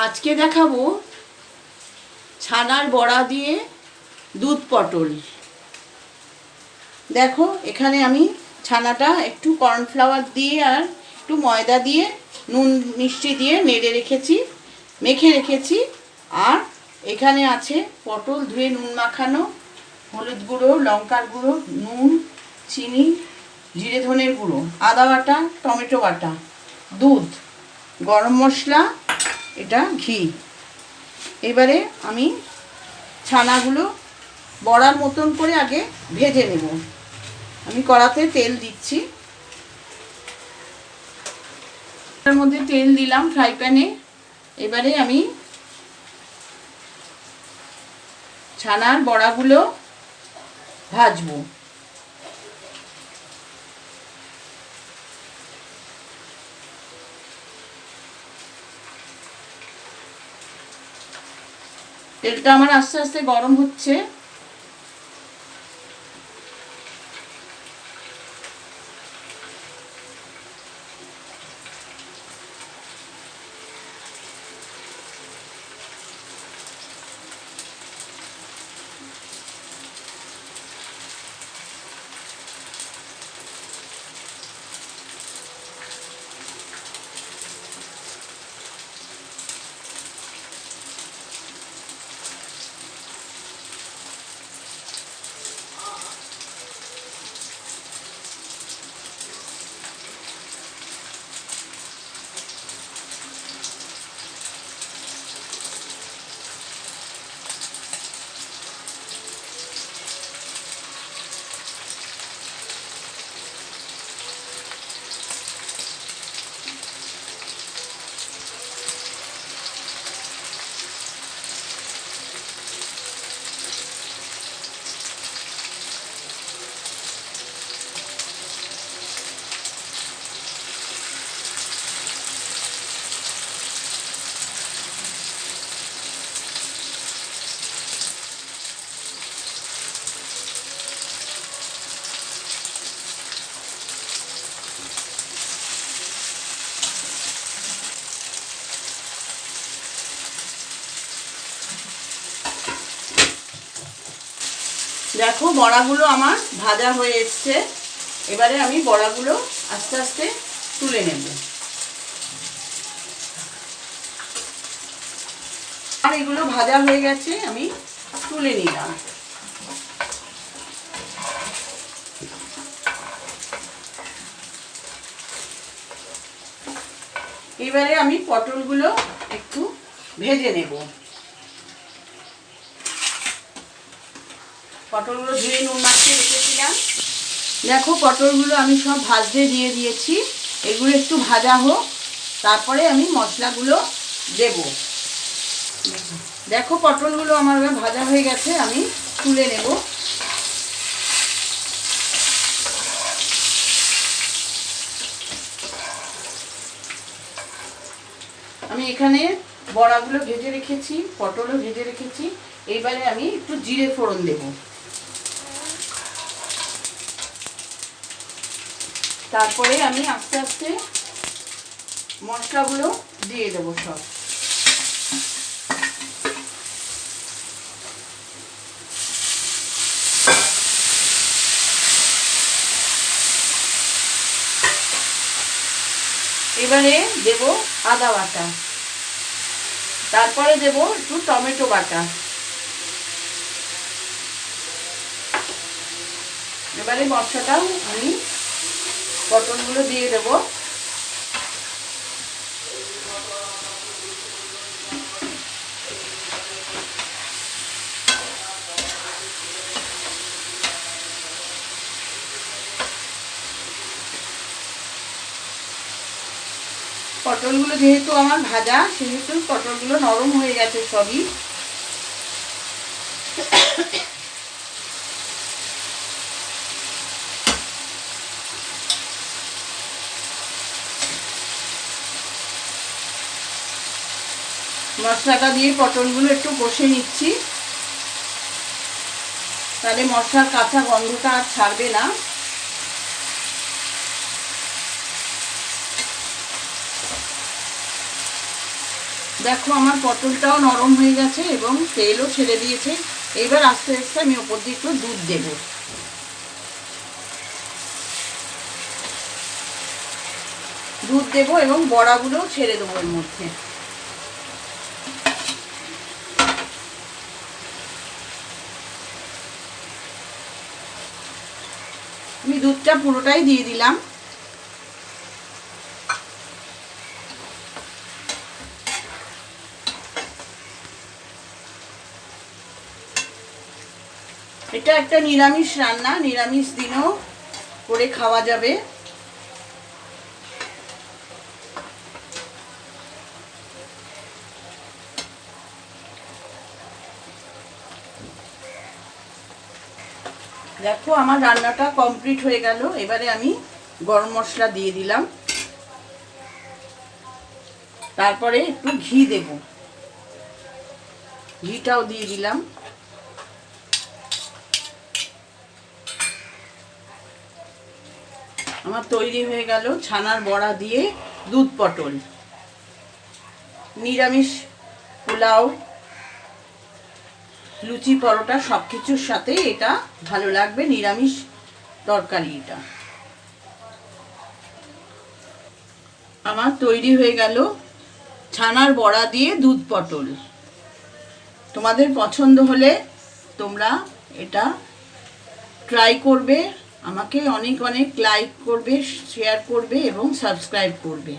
আজকে দেখাবো ছানার বড়া দিয়ে দুধ পটল। দেখো এখানে আমি ছানাটা একটু কর্নফ্লাওয়ার দিয়ে আর একটু ময়দা দিয়ে নুন মিষ্টি দিয়ে নেড়ে রেখেছি, মেখে রেখেছি। আর এখানে আছে পটল ধুয়ে নুন মাখানো, হলুদ গুঁড়ো, লঙ্কার গুঁড়ো, নুন, চিনি, জিরে ধনের গুঁড়ো, আদা বাটা, টমেটো বাটা, দুধ, গরম মশলা, এটা ঘি। এবারে আমি ছানাগুলো বড়ার মতন করে আগে ভেজে নেব। আমি কড়াতে তেল দিচ্ছি, তার মধ্যে তেল দিলাম ফ্রাই প্যানে। এবারে আমি ছানার বড়াগুলো ভাজবো। তেলটা আমার আস্তে আস্তে গরম হচ্ছে। দেখো বড়াগুলো আমার ভাজা হয়ে এসছে। এবারে আমি বড়াগুলো আস্তে আস্তে তুলে নেব। আর এগুলো ভাজা হয়ে গেছে, আমি তুলে নিলাম। এবারে আমি পটলগুলো একটু ভেজে নেব। পটলগুলো ধুয়ে নুন মাখিয়ে রেখেছিলাম। দেখো পটলগুলো আমি সব ভাজতে দিয়ে দিয়েছি। এগুলো একটু ভাজা হোক, তারপরে আমি মশলাগুলো দেব। দেখো পটলগুলো আমার ভাজা হয়ে গেছে, আমি তুলে নেব। আমি এখানে বড়াগুলো ভেজে রেখেছি, পটলও ভেজে রেখেছি। এইবারে আমি একটু জিরে ফোড়ন দেব। তারপরে আমি আস্তে আস্তে মশলাগুলো দিয়ে দেবো সব। এবারে দেব আদা বাটা, তারপরে দেব একটু টমেটো বাটা। এবারে মশলাটাও আমি পটলগুলো দিয়ে দেব। পটলগুলো যেহেতু আমার ভাজা, সেহেতু পটলগুলো নরম হয়ে গেছে সবই। মশলাটা দিয়ে পটলগুলো একটু কষে নিচ্ছি, তাহলে মশলার কাঁচা গন্ধটা আর ছাড়বে না। দেখো আমার পটলটাও নরম হয়ে গেছে এবং তেলও ছেড়ে দিয়েছে। এবার আস্তে আস্তে আমি ওপর দিয়ে একটু দুধ দেব। দুধ দেবো এবং বড়াগুলোও ছেড়ে দেবো এর মধ্যে। আমি দুধটা পুরোটাই দিয়ে দিলাম। এটা একটা নিরামিষ রান্না, নিরামিষ দিনেও করে খাওয়া যাবে। দেখো আমার রান্নাটা কমপ্লিট হয়ে গেল। এবারে আমি গরম মশলা দিয়ে দিলাম, তারপরে একটু ঘি দেব, ঘিটাও দিয়ে দিলাম। আমার তৈরি হয়ে গেল ছানার বড়া দিয়ে দুধ পটল। নিরামিষ পোলাও, লুচি, পরোটা সব কিছুর সাথে এটা ভালো লাগবে, নিরামিষ তরকারি এটা। আমার তৈরি হয়ে গেল ছানার বড়া দিয়ে দুধ পটল। তোমাদের পছন্দ হলে তোমরা এটা ট্রাই করবে, আমাকে অনেক অনেক লাইক করবে, শেয়ার করবে এবং সাবস্ক্রাইব করবে।